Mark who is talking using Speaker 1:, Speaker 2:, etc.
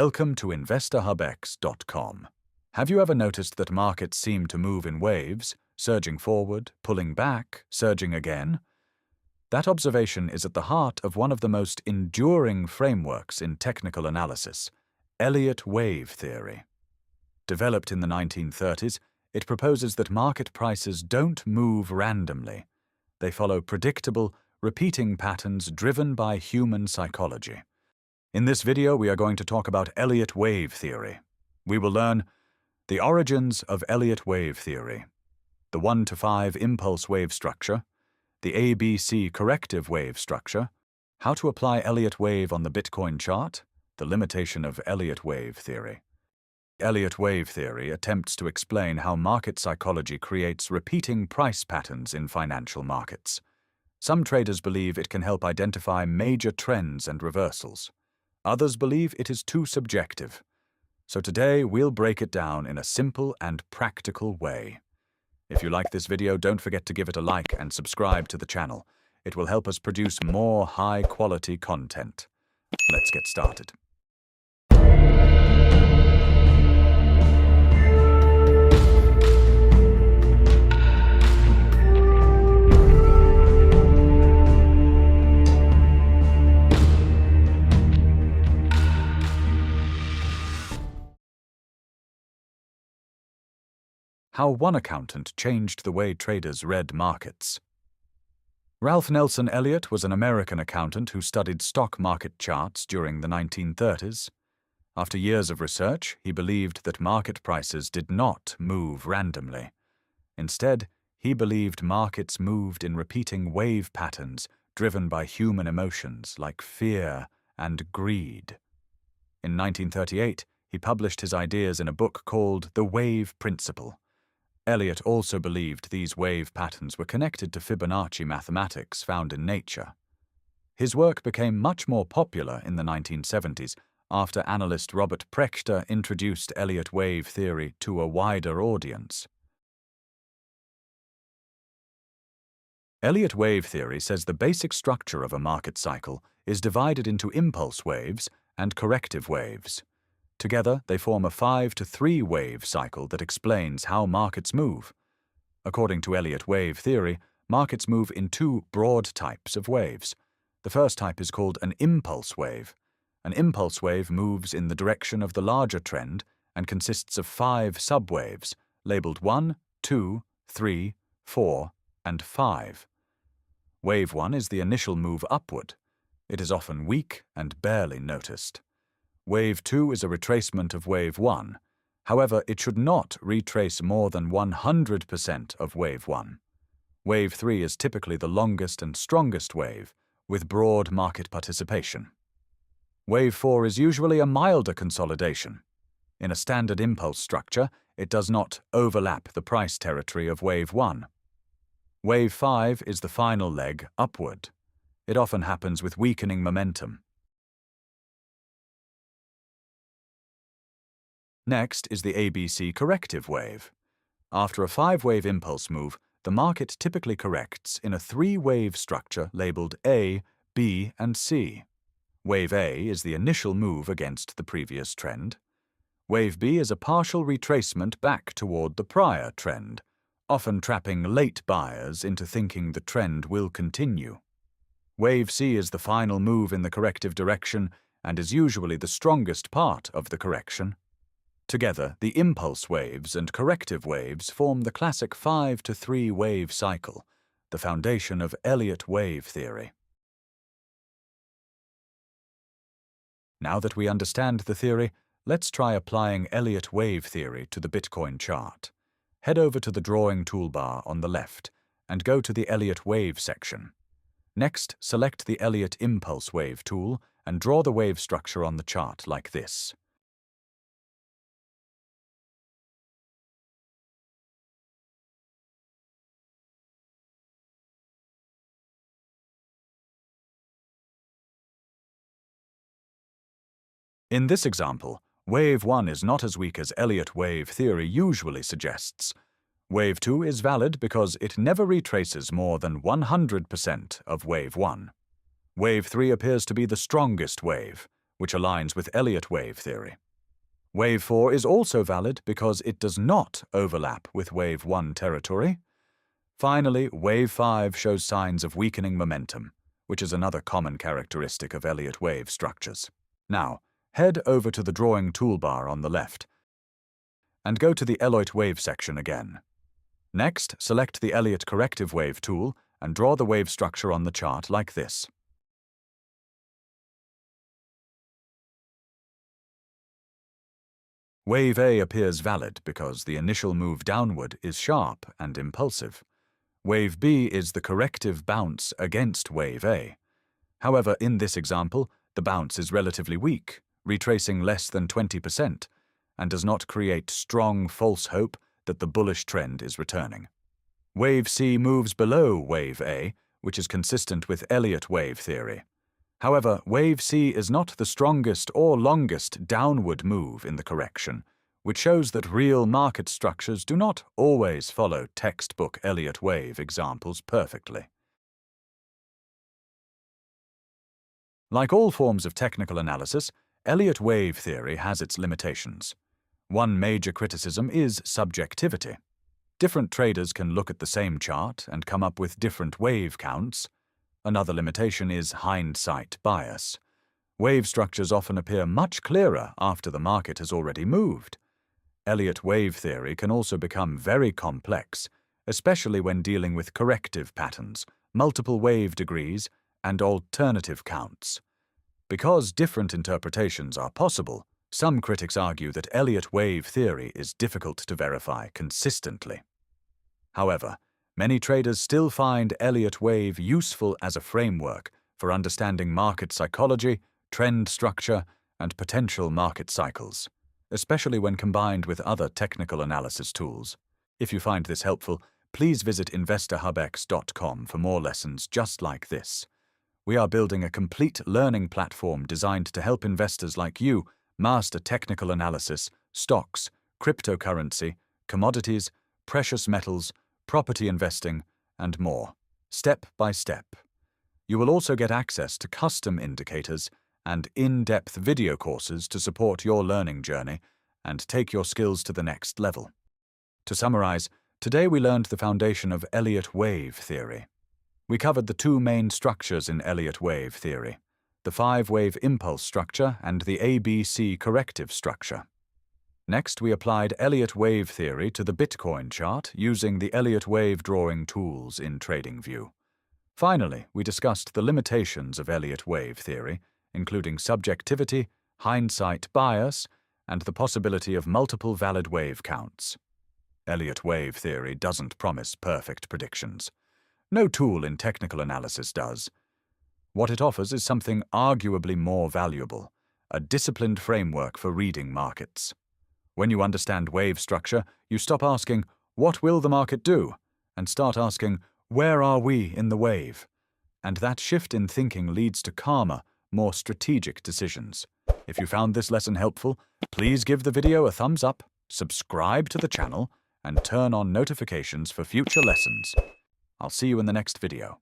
Speaker 1: Welcome to InvestorHubX.com. Have you ever noticed that markets seem to move in waves, surging forward, pulling back, surging again? That observation is at the heart of one of the most enduring frameworks in technical analysis, Elliott Wave Theory. Developed in the 1930s, it proposes that market prices don't move randomly. They follow predictable, repeating patterns driven by human psychology. In this video, we are going to talk about Elliott Wave Theory. We will learn the origins of Elliott Wave Theory, the 1 to 5 impulse wave structure, the ABC corrective wave structure, how to apply Elliott Wave on the Bitcoin chart, the limitation of Elliott Wave Theory. Elliott Wave Theory attempts to explain how market psychology creates repeating price patterns in financial markets. Some traders believe it can help identify major trends and reversals. Others believe it is too subjective. So today, we'll break it down in a simple and practical way. If you like this video, don't forget to give it a like and subscribe to the channel. It will help us produce more high-quality content. Let's get started. How one accountant changed the way traders read markets. Ralph Nelson Elliott was an American accountant who studied stock market charts during the 1930s. After years of research, he believed that market prices did not move randomly. Instead, he believed markets moved in repeating wave patterns driven by human emotions like fear and greed. In 1938, he published his ideas in a book called The Wave Principle. Elliott also believed these wave patterns were connected to Fibonacci mathematics found in nature. His work became much more popular in the 1970s after analyst Robert Prechter introduced Elliott Wave Theory to a wider audience. Elliott Wave Theory says the basic structure of a market cycle is divided into impulse waves and corrective waves. Together, they form a 5 to 3 wave cycle that explains how markets move. According to Elliott Wave Theory, markets move in two broad types of waves. The first type is called an impulse wave. An impulse wave moves in the direction of the larger trend and consists of 5 subwaves, labeled 1, 2, 3, 4, and 5. Wave 1 is the initial move upward. It is often weak and barely noticed. Wave 2 is a retracement of Wave 1. However, it should not retrace more than 100% of Wave 1. Wave 3 is typically the longest and strongest wave, with broad market participation. Wave 4 is usually a milder consolidation. In a standard impulse structure, it does not overlap the price territory of Wave 1. Wave 5 is the final leg upward. It often happens with weakening momentum. Next is the ABC corrective wave. After a 5-wave impulse move, the market typically corrects in a 3-wave structure labeled A, B, and C. Wave A is the initial move against the previous trend. Wave B is a partial retracement back toward the prior trend, often trapping late buyers into thinking the trend will continue. Wave C is the final move in the corrective direction and is usually the strongest part of the correction. Together, the impulse waves and corrective waves form the classic 5 to 3 wave cycle, the foundation of Elliott Wave Theory. Now that we understand the theory, let's try applying Elliott Wave Theory to the Bitcoin chart. Head over to the drawing toolbar on the left and go to the Elliott Wave section. Next, select the Elliott Impulse Wave tool and draw the wave structure on the chart like this. In this example, Wave 1 is not as weak as Elliott Wave Theory usually suggests. Wave 2 is valid because it never retraces more than 100% of Wave 1. Wave 3 appears to be the strongest wave, which aligns with Elliott Wave Theory. Wave 4 is also valid because it does not overlap with Wave 1 territory. Finally, Wave 5 shows signs of weakening momentum, which is another common characteristic of Elliott wave structures. Now, head over to the drawing toolbar on the left and go to the Elliott Wave section again. Next, select the Elliott Corrective Wave tool and draw the wave structure on the chart like this. Wave A appears valid because the initial move downward is sharp and impulsive. Wave B is the corrective bounce against Wave A. However, in this example, the bounce is relatively weak, retracing less than 20%, and does not create strong false hope that the bullish trend is returning. Wave C moves below Wave A, which is consistent with Elliott Wave Theory. However, Wave C is not the strongest or longest downward move in the correction, which shows that real market structures do not always follow textbook Elliott Wave examples perfectly. Like all forms of technical analysis, Elliott Wave Theory has its limitations. One major criticism is subjectivity. Different traders can look at the same chart and come up with different wave counts. Another limitation is hindsight bias. Wave structures often appear much clearer after the market has already moved. Elliott Wave Theory can also become very complex, especially when dealing with corrective patterns, multiple wave degrees, and alternative counts. Because different interpretations are possible, some critics argue that Elliott Wave Theory is difficult to verify consistently. However, many traders still find Elliott Wave useful as a framework for understanding market psychology, trend structure, and potential market cycles, especially when combined with other technical analysis tools. If you find this helpful, please visit InvestorHubX.com for more lessons just like this. We are building a complete learning platform designed to help investors like you master technical analysis, stocks, cryptocurrency, commodities, precious metals, property investing, and more, step by step. You will also get access to custom indicators and in-depth video courses to support your learning journey and take your skills to the next level. To summarize, today we learned the foundation of Elliott Wave Theory. We covered the two main structures in Elliott Wave Theory, the 5-wave impulse structure and the ABC corrective structure. Next, we applied Elliott Wave Theory to the Bitcoin chart using the Elliott Wave drawing tools in TradingView. Finally, we discussed the limitations of Elliott Wave Theory, including subjectivity, hindsight bias, and the possibility of multiple valid wave counts. Elliott Wave Theory doesn't promise perfect predictions. No tool in technical analysis does. What it offers is something arguably more valuable, a disciplined framework for reading markets. When you understand wave structure, you stop asking, "What will the market do?" and start asking, "Where are we in the wave?" And that shift in thinking leads to calmer, more strategic decisions. If you found this lesson helpful, please give the video a thumbs up, subscribe to the channel, and turn on notifications for future lessons. I'll see you in the next video.